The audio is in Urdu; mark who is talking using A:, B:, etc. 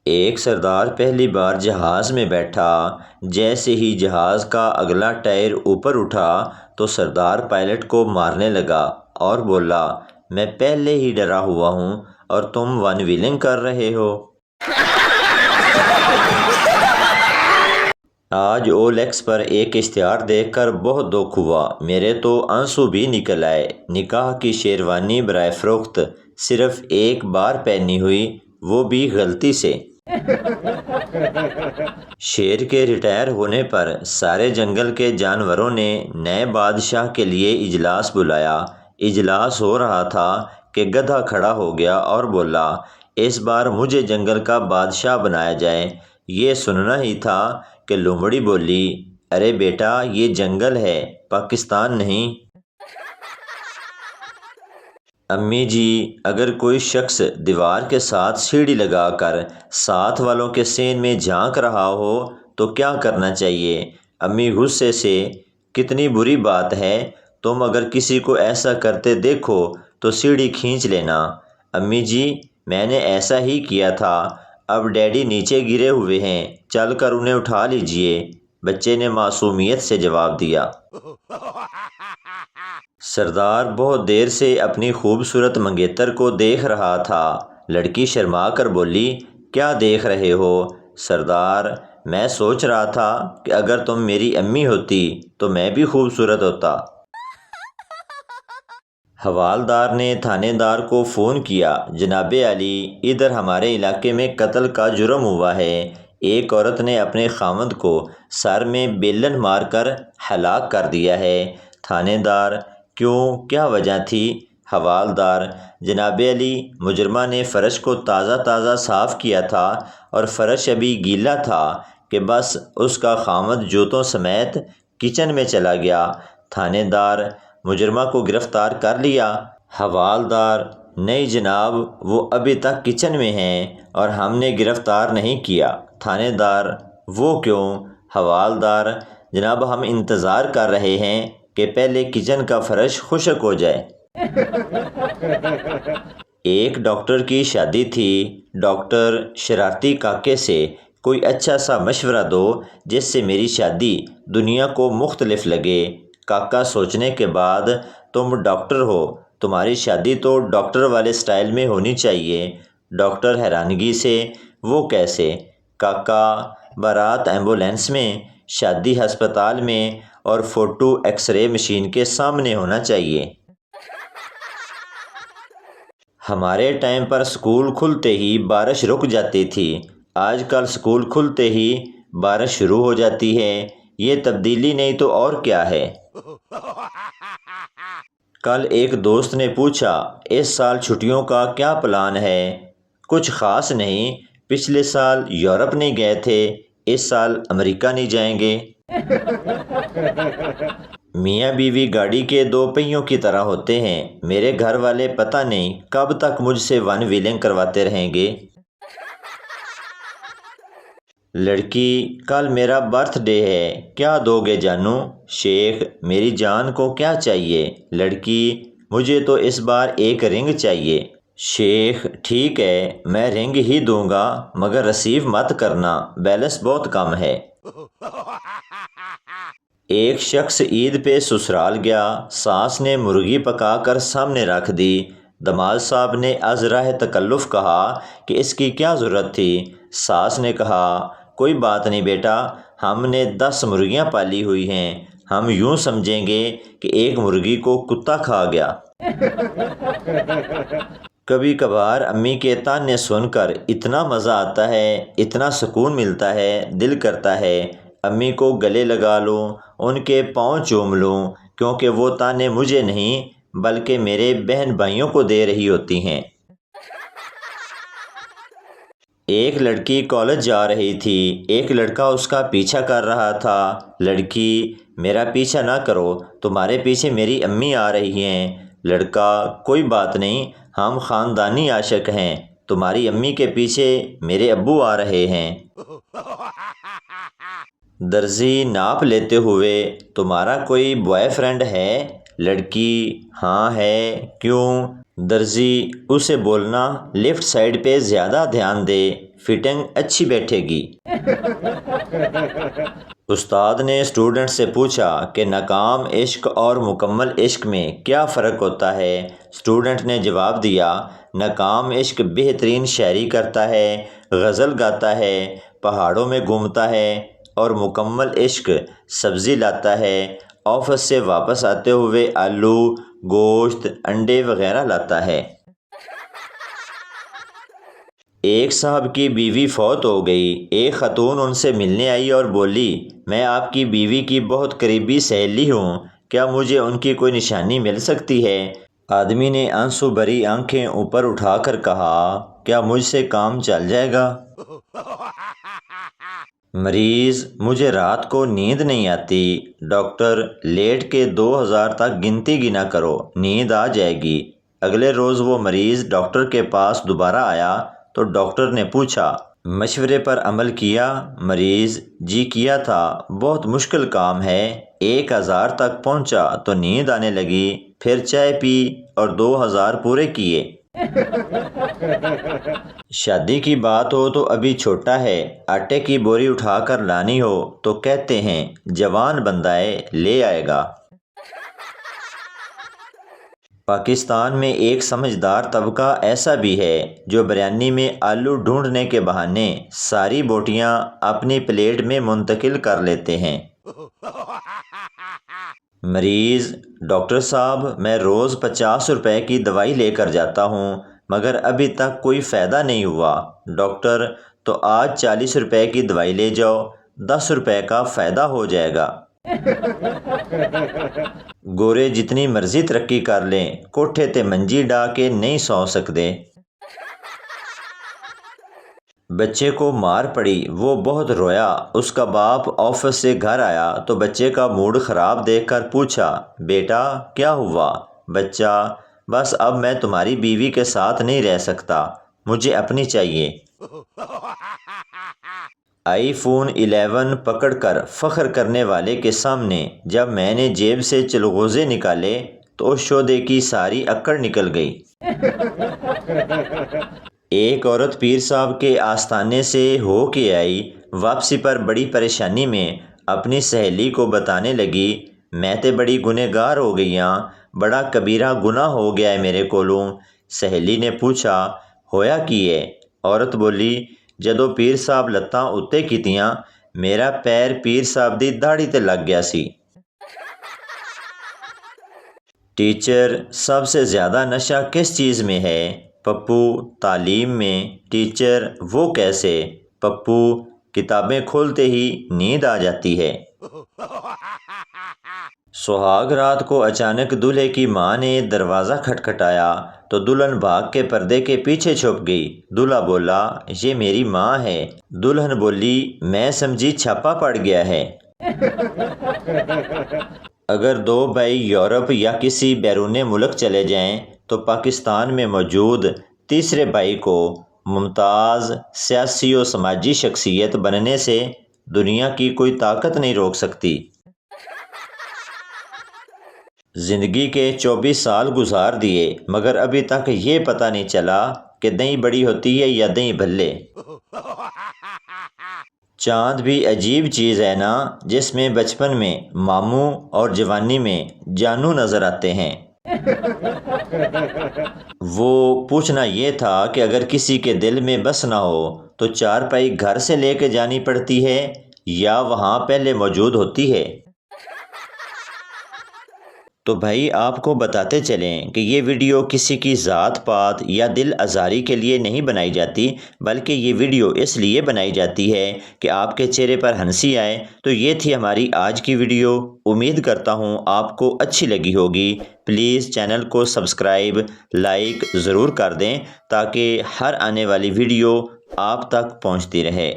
A: ایک سردار پہلی بار جہاز میں بیٹھا، جیسے ہی جہاز کا اگلا ٹائر اوپر اٹھا تو سردار پائلٹ کو مارنے لگا اور بولا، میں پہلے ہی ڈرا ہوا ہوں اور تم ون ویلنگ کر رہے ہو۔ آج OLX پر ایک اشتہار دیکھ کر بہت دکھ ہوا، میرے تو آنسو بھی نکل آئے۔ نکاح کی شیروانی برائے فروخت، صرف ایک بار پہنی ہوئی، وہ بھی غلطی سے۔ شیر کے ریٹائر ہونے پر سارے جنگل کے جانوروں نے نئے بادشاہ کے لیے اجلاس بلایا۔ اجلاس ہو رہا تھا کہ گدھا کھڑا ہو گیا اور بولا، اس بار مجھے جنگل کا بادشاہ بنایا جائے۔ یہ سننا ہی تھا کہ لومڑی بولی، ارے بیٹا، یہ جنگل ہے، پاکستان نہیں۔ امی جی، اگر کوئی شخص دیوار کے ساتھ سیڑھی لگا کر ساتھ والوں کے سین میں جھانک رہا ہو تو کیا کرنا چاہیے؟ امی غصے سے، کتنی بری بات ہے، تم اگر کسی کو ایسا کرتے دیکھو تو سیڑھی کھینچ لینا۔ امی جی، میں نے ایسا ہی کیا تھا، اب ڈیڈی نیچے گرے ہوئے ہیں، چل کر انہیں اٹھا لیجئے، بچے نے معصومیت سے جواب دیا۔ سردار بہت دیر سے اپنی خوبصورت منگیتر کو دیکھ رہا تھا۔ لڑکی شرما کر بولی، کیا دیکھ رہے ہو؟ سردار، میں سوچ رہا تھا کہ اگر تم میری امی ہوتی تو میں بھی خوبصورت ہوتا۔ حوالدار نے تھانے دار کو فون کیا، جناب عالی، ادھر ہمارے علاقے میں قتل کا جرم ہوا ہے۔ ایک عورت نے اپنے خاوند کو سر میں بیلن مار کر ہلاک کر دیا ہے۔ تھانے دار، کیوں، کیا وجہ تھی؟ حوالدار، جناب عالی، مجرمہ نے فرش کو تازہ تازہ صاف کیا تھا اور فرش ابھی گیلا تھا کہ بس اس کا خاوند جوتوں سمیت کچن میں چلا گیا۔ تھانے دار، مجرمہ کو گرفتار کر لیا؟ حوالدار، نہیں جناب، وہ ابھی تک کچن میں ہیں اور ہم نے گرفتار نہیں کیا۔ تھانے دار، وہ کیوں؟ حوالدار، جناب، ہم انتظار کر رہے ہیں کہ پہلے کچن کا فرش خشک ہو جائے۔ ایک ڈاکٹر کی شادی تھی۔ ڈاکٹر شرارتی کاکے سے، کوئی اچھا سا مشورہ دو جس سے میری شادی دنیا کو مختلف لگے۔ کاکا سوچنے کے بعد، تم ڈاکٹر ہو، تمہاری شادی تو ڈاکٹر والے سٹائل میں ہونی چاہیے۔ ڈاکٹر حیرانگی سے، وہ کیسے؟ کاکا، بارات ایمبولینس میں، شادی ہسپتال میں اور فوٹو ایکس رے مشین کے سامنے ہونا چاہیے۔ ہمارے ٹائم پر سکول کھلتے ہی بارش رک جاتی تھی، آج کل سکول کھلتے ہی بارش شروع ہو جاتی ہے۔ یہ تبدیلی نہیں تو اور کیا ہے؟ کل ایک دوست نے پوچھا، اس سال چھٹیوں کا کیا پلان ہے؟ کچھ خاص نہیں، پچھلے سال یورپ نہیں گئے تھے، اس سال امریکہ نہیں جائیں گے۔ میاں بیوی گاڑی کے دو پہیوں کی طرح ہوتے ہیں، میرے گھر والے پتہ نہیں کب تک مجھ سے ون ویلنگ کرواتے رہیں گے۔ لڑکی، کل میرا برتھ ڈے ہے، کیا دو گے جانو؟ شیخ، میری جان کو کیا چاہیے؟ لڑکی، مجھے تو اس بار ایک رنگ چاہیے۔ شیخ، ٹھیک ہے، میں رنگ ہی دوں گا، مگر ریسیو مت کرنا، بیلنس بہت کم ہے۔ ایک شخص عید پہ سسرال گیا، ساس نے مرغی پکا کر سامنے رکھ دی۔ دماد صاحب نے از راہ تکلف کہا کہ اس کی کیا ضرورت تھی؟ ساس نے کہا، کوئی بات نہیں بیٹا، ہم نے 10 مرغیاں پالی ہوئی ہیں، ہم یوں سمجھیں گے کہ ایک مرغی کو کتا کھا گیا۔ کبھی کبھار امی کے تانے سن کر اتنا مزہ آتا ہے، اتنا سکون ملتا ہے، دل کرتا ہے امی کو گلے لگا لوں، ان کے پاؤں چوم لوں، کیونکہ وہ تانے مجھے نہیں بلکہ میرے بہن بھائیوں کو دے رہی ہوتی ہیں۔ ایک لڑکی کالج جا رہی تھی، ایک لڑکا اس کا پیچھا کر رہا تھا۔ لڑکی، میرا پیچھا نہ کرو، تمہارے پیچھے میری امی آ رہی ہیں۔ لڑکا، کوئی بات نہیں، ہم خاندانی عاشق ہیں، تمہاری امی کے پیچھے میرے ابو آ رہے ہیں۔ درزی ناپ لیتے ہوئے، تمہارا کوئی بوائے فرینڈ ہے؟ لڑکی، ہاں ہے، کیوں؟ درزی، اسے بولنا لیفٹ سائڈ پہ زیادہ دھیان دے، فٹنگ اچھی بیٹھے گی۔ استاد نے اسٹوڈنٹ سے پوچھا کہ ناکام عشق اور مکمل عشق میں کیا فرق ہوتا ہے؟ اسٹوڈنٹ نے جواب دیا، ناکام عشق بہترین شاعری کرتا ہے، غزل گاتا ہے، پہاڑوں میں گھومتا ہے، اور مکمل عشق سبزی لاتا ہے، آفس سے واپس آتے ہوئے آلو، گوشت، انڈے وغیرہ لاتا ہے۔ ایک صاحب کی بیوی فوت ہو گئی۔ ایک خاتون ان سے ملنے آئی اور بولی، میں آپ کی بیوی کی بہت قریبی سہیلی ہوں، کیا مجھے ان کی کوئی نشانی مل سکتی ہے؟ آدمی نے آنسو بھری آنکھیں اوپر اٹھا کر کہا، کیا مجھ سے کام چل جائے گا؟ مریض، مجھے رات کو نیند نہیں آتی۔ ڈاکٹر، لیٹ کے 2000 تک گنتی گنا کرو، نیند آ جائے گی۔ اگلے روز وہ مریض ڈاکٹر کے پاس دوبارہ آیا تو ڈاکٹر نے پوچھا، مشورے پر عمل کیا؟ مریض، جی کیا تھا، بہت مشکل کام ہے۔ 1000 تک پہنچا تو نیند آنے لگی، پھر چائے پی اور 2000 پورے کیے۔ شادی کی بات ہو تو ابھی چھوٹا ہے، آٹے کی بوری اٹھا کر لانی ہو تو کہتے ہیں جوان بندہ ہے، لے آئے گا۔ پاکستان میں ایک سمجھدار طبقہ ایسا بھی ہے جو بریانی میں آلو ڈھونڈنے کے بہانے ساری بوٹیاں اپنی پلیٹ میں منتقل کر لیتے ہیں۔ مریض، ڈاکٹر صاحب، میں روز 50 روپے کی دوائی لے کر جاتا ہوں مگر ابھی تک کوئی فائدہ نہیں ہوا۔ ڈاکٹر، تو آج 40 روپے کی دوائی لے جاؤ، 10 روپے کا فائدہ ہو جائے گا۔ گورے جتنی مرضی ترقی کر لیں، کوٹھے تے منجی ڈا کے نہیں سو سکتے۔ بچے کو مار پڑی، وہ بہت رویا۔ اس کا باپ آفس سے گھر آیا تو بچے کا موڈ خراب دیکھ کر پوچھا، بیٹا کیا ہوا؟ بچہ، بس اب میں تمہاری بیوی کے ساتھ نہیں رہ سکتا، مجھے اپنی چاہیے۔ آئی فون 11 پکڑ کر فخر کرنے والے کے سامنے جب میں نے جیب سے چلغوزے نکالے تو اس شودے کی ساری اکڑ نکل گئی۔ ایک عورت پیر صاحب کے آستانے سے ہو کے آئی، واپسی پر بڑی پریشانی میں اپنی سہیلی کو بتانے لگی، میں تے بڑی گنہگار ہو گئی ہاں، بڑا کبیرہ گناہ ہو گیا ہے میرے کولوں۔ سہیلی نے پوچھا، ہویا کی ہے؟ عورت بولی، جدو پیر صاحب لتاں اتے کیتیاں، میرا پیر پیر صاحب دی داڑھی تے لگ گیا سی۔ ٹیچر، سب سے زیادہ نشہ کس چیز میں ہے؟ پپو، تعلیم میں۔ ٹیچر، وہ کیسے؟ پپو، کتابیں کھولتے ہی نیند آ جاتی ہے۔ سہاگ رات کو اچانک دولہے کی ماں نے دروازہ کھٹکھٹایا تو دلہن بھاگ کے پردے کے پیچھے چھپ گئی۔ دولہا بولا، یہ میری ماں ہے۔ دلہن بولی، میں سمجھی چھاپا پڑ گیا ہے۔ اگر 2 بھائی یورپ یا کسی بیرون ملک چلے جائیں تو پاکستان میں موجود تیسرے بھائی کو ممتاز سیاسی و سماجی شخصیت بننے سے دنیا کی کوئی طاقت نہیں روک سکتی۔ زندگی کے 24 سال گزار دیے مگر ابھی تک یہ پتہ نہیں چلا کہ دہی بڑی ہوتی ہے یا دہی بھلے۔ چاند بھی عجیب چیز ہے نا، جس میں بچپن میں ماموں اور جوانی میں جانو نظر آتے ہیں۔ وہ پوچھنا یہ تھا کہ اگر کسی کے دل میں بس نہ ہو تو چارپائی گھر سے لے کے جانی پڑتی ہے یا وہاں پہلے موجود ہوتی ہے؟ تو بھائی آپ کو بتاتے چلیں کہ یہ ویڈیو کسی کی ذات پات یا دل آزاری کے لیے نہیں بنائی جاتی، بلکہ یہ ویڈیو اس لیے بنائی جاتی ہے کہ آپ کے چہرے پر ہنسی آئے۔ تو یہ تھی ہماری آج کی ویڈیو، امید کرتا ہوں آپ کو اچھی لگی ہوگی۔ پلیز چینل کو سبسکرائب، لائک ضرور کر دیں تاکہ ہر آنے والی ویڈیو آپ تک پہنچتی رہے۔